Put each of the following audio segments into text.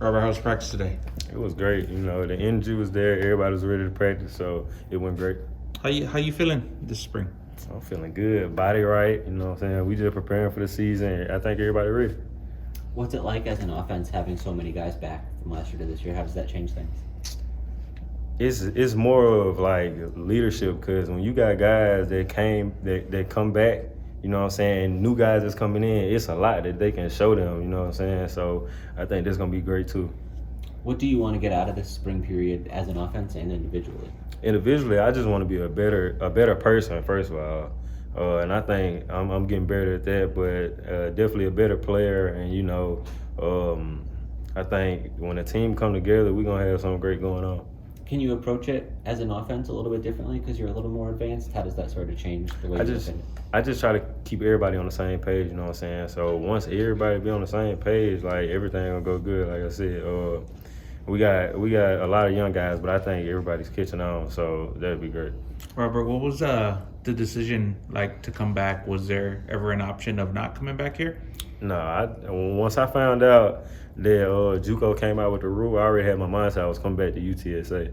Robert, how was practice today? It was great. The energy was there. Everybody was ready to practice, so it went great. How you feeling this spring? I'm feeling good. Body right. You know what I'm saying? We just preparing for the season. I think everybody ready. What's it like as an offense having so many guys back from last year to this year? How does that change things? It's more of like leadership, because when you got guys that come back, you know what I'm saying, new guys that's coming in, it's a lot that they can show them, you know what I'm saying? So I think that's going to be great too. What do you want to get out of this spring period as an offense and individually? Individually, I just want to be a better person, first of all. And I think I'm getting better at that, but definitely a better player. And, I think when a team come together, we're going to have something great going on. Can you approach it as an offense a little bit differently because you're a little more advanced? How does that sort of change the way you look at it? I just try to keep everybody on the same page, you know what I'm saying? So once everybody be on the same page, like, everything will go good. Like I said, we got a lot of young guys, but I think everybody's catching on, so that'd be great. Robert, what was the decision like to come back? Was there ever an option of not coming back here? No, once I found out that JUCO came out with the rule, I already had my mindset I was coming back to UTSA.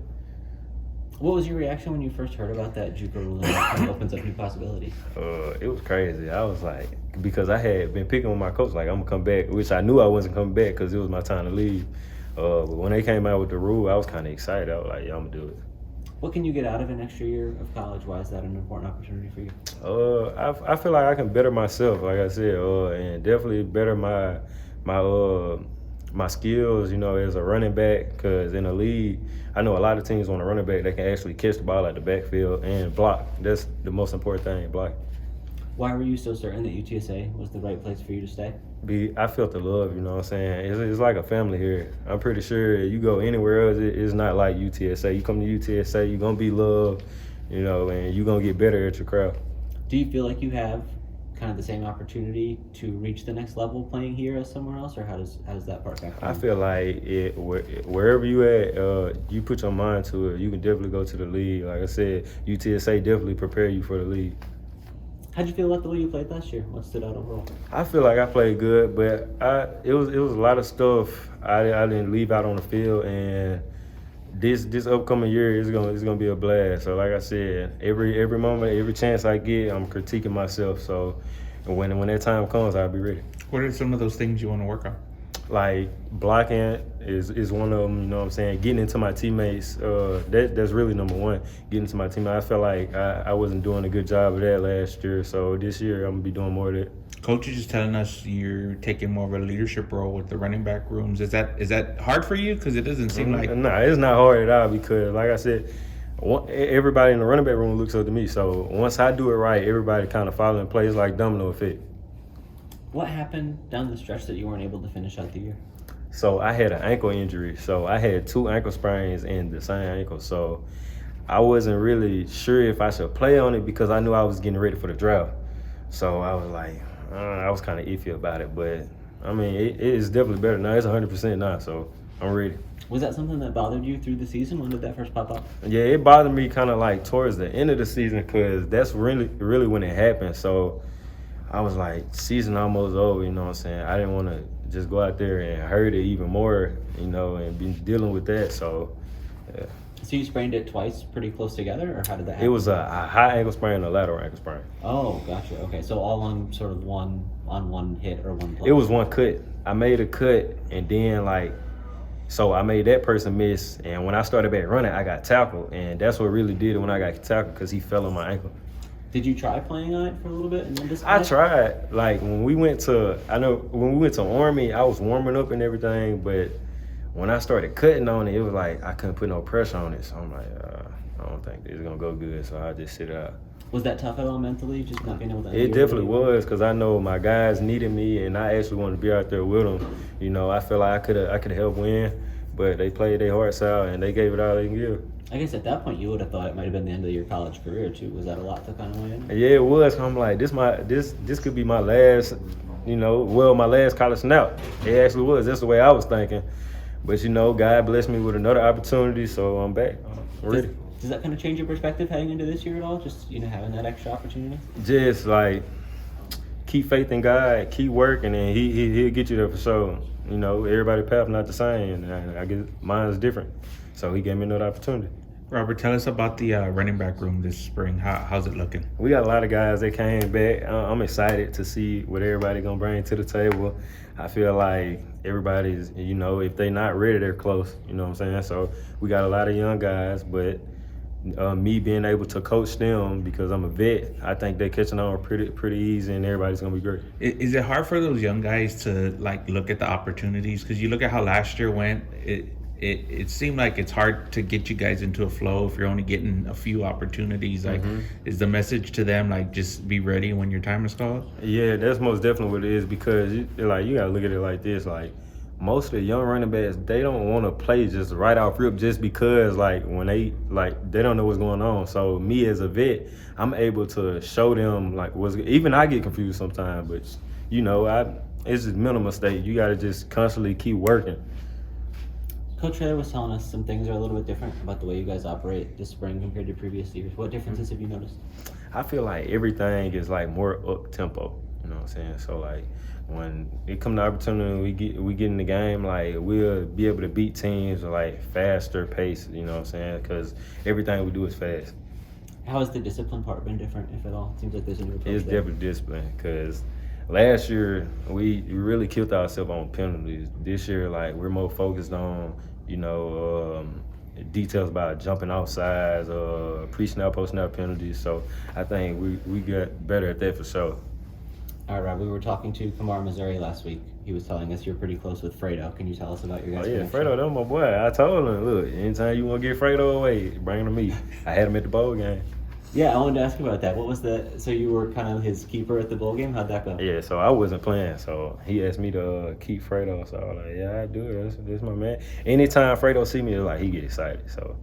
What was your reaction when you first heard about that JUCO rule and that kind of opens up new possibilities? It was crazy. I was like, because I had been picking with my coach, like, I'm going to come back, which I knew I wasn't coming back because it was my time to leave. But when they came out with the rule, I was kind of excited. I was like, yeah, I'm going to do it. What can you get out of an extra year of college? Why is that an important opportunity for you? I feel like I can better myself, like I said, and definitely better my skills, as a running back, because in the league, I know a lot of teams want a running back that can actually catch the ball at the backfield and block. That's the most important thing, blocking. Why were you so certain that UTSA was the right place for you to stay? I felt the love, you know what I'm saying? It's like a family here. I'm pretty sure you go anywhere else, it's not like UTSA. You come to UTSA, you're going to be loved, and you're going to get better at your craft. Do you feel like you have kind of the same opportunity to reach the next level playing here as somewhere else, or how does that part factor in? I feel like wherever you at, you put your mind to it, you can definitely go to the league. Like I said, UTSA definitely prepare you for the league. How'd you feel about the way you played last year? What stood out overall? I feel like I played good, but it was a lot of stuff I didn't leave out on the field, and this upcoming year is gonna be a blast. So like I said, every moment, every chance I get, I'm critiquing myself. So when that time comes, I'll be ready. What are some of those things you want to work on? Like blocking is one of them, you know what I'm saying? Getting into my teammates, that's really number one. Getting into my teammates. I felt like I wasn't doing a good job of that last year, so this year I'm going to be doing more of that. Coach is just telling us you're taking more of a leadership role with the running back rooms. Is that hard for you? Because it doesn't seem like... No, it's not hard at all, because like I said, everybody in the running back room looks up to me. So once I do it right, everybody kind of follow in place like domino effect. What happened down the stretch that you weren't able to finish out the year? So I had an ankle injury. So I had 2 ankle sprains in the same ankle. So I wasn't really sure if I should play on it, because I knew I was getting ready for the draft. So I was like, I was kind of iffy about it. But, I mean, it is definitely better now. It's 100% now, so I'm ready. Was that something that bothered you through the season? When did that first pop up? Yeah, it bothered me kind of like towards the end of the season, because that's really when it happened. So I was like, season almost over, you know what I'm saying? I didn't want to just go out there and hurt it even more, and be dealing with that. So, yeah. So you sprained it twice pretty close together, or how did that happen? It was a high ankle sprain and a lateral ankle sprain. Oh, gotcha. Okay, so all on sort of one hit or one play? It was one cut. I made a cut, and then so I made that person miss, and when I started back running, I got tackled, and that's what really did it when I got tackled, because he fell on my ankle. Did you try playing on it for a little bit and then I tried. Like when we went to Army, I was warming up and everything, but when I started cutting on it, it was like I couldn't put no pressure on it. So I'm like, I don't think this is gonna go good. So I just sit out. Was that tough at all mentally, just not being able to? It definitely was, because I know my guys needed me, and I actually wanted to be out there with them. I feel like I could help win, but they played their hearts out and they gave it all they can give. I guess at that point you would have thought it might have been the end of your college career too. Was that a lot to kind of weigh in? Yeah, it was. I'm like, this could be my last, my last college snap. It actually was. That's the way I was thinking. But God blessed me with another opportunity, so I'm back. I'm ready. Does that kind of change your perspective heading into this year at all? Just having that extra opportunity? Just like keep faith in God, keep working, and he'll get you there for sure. you know, everybody's path not the same, and I guess mine's different. So he gave me another opportunity. Robert, tell us about the running back room this spring. How's it looking? We got a lot of guys that came back. I'm excited to see what everybody gonna bring to the table. I feel like everybody's, you know, if they not ready, they're close. You know what I'm saying? So we got a lot of young guys, but me being able to coach them because I'm a vet, I think they're catching on pretty easy, and everybody's gonna be great. Is it hard for those young guys to like look at the opportunities? Because you look at how last year went. It seemed like it's hard to get you guys into a flow if you're only getting a few opportunities. Like, is the message to them like just be ready when your time is called? Yeah, that's most definitely what it is, because you gotta look at it like this. Like, most of the young running backs, they don't want to play just right off rip just because when they don't know what's going on. So me as a vet, I'm able to show them even I get confused sometimes, but you know, it's just mental mistake. You got to just constantly keep working. Coach Fredo was telling us some things are a little bit different about the way you guys operate this spring compared to previous years. What differences have you noticed? I feel like everything is more up tempo. You know what I'm saying? So when it comes to opportunity, we get in the game, we'll be able to beat teams with faster pace. You know what I'm saying? Because everything we do is fast. How has the discipline part been different, if at all? It seems like there's a new approach. It's there. definitely discipline, because last year we really killed ourselves on penalties. This year, we're more focused on, details about jumping off sides, pre-snap, post-snap penalties. So I think we got better at that for sure. All right, Rob, we were talking to Kamar Missouri last week. He was telling us you're pretty close with Fredo. Can you tell us about your guys' connection? Fredo, that's my boy. I told him, look, anytime you want to get Fredo away, bring him to me. I had him at the bowl game. Yeah, I wanted to ask you about that. What was so you were kind of his keeper at the bowl game? How'd that go? Yeah, so I wasn't playing, so he asked me to keep Fredo. So I was like, yeah, I do it. That's my man. Anytime Fredo see me, he get excited. So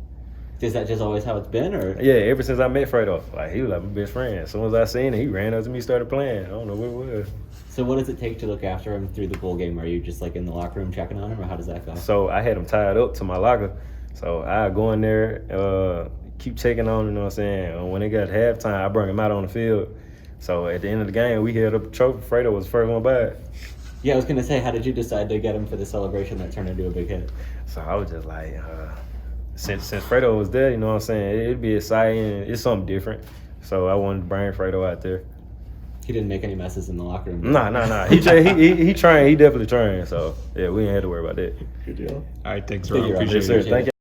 is that just always how it's been, or? Yeah, ever since I met Fredo, he was my best friend. As soon as I seen him, he ran up to me, started playing. I don't know what it was. So what does it take to look after him through the bowl game? Are you just in the locker room checking on him, or how does that go? So I had him tied up to my locker. So I go in there, keep checking on him, you know what I'm saying? When it got halftime, I bring him out on the field. So at the end of the game, we held up a trophy. Fredo was the first one by it. Yeah, I was going to say, how did you decide to get him for the celebration that turned into a big hit? So I was just since Fredo was there, you know what I'm saying, it'd be exciting. It's something different. So I wanted to bring Fredo out there. He didn't make any messes in the locker room? Nah. He trained. He definitely trained. So, yeah, we ain't had to worry about that. Good deal. All right, thanks, Rob. Appreciate Yes, sir. it. Thank you.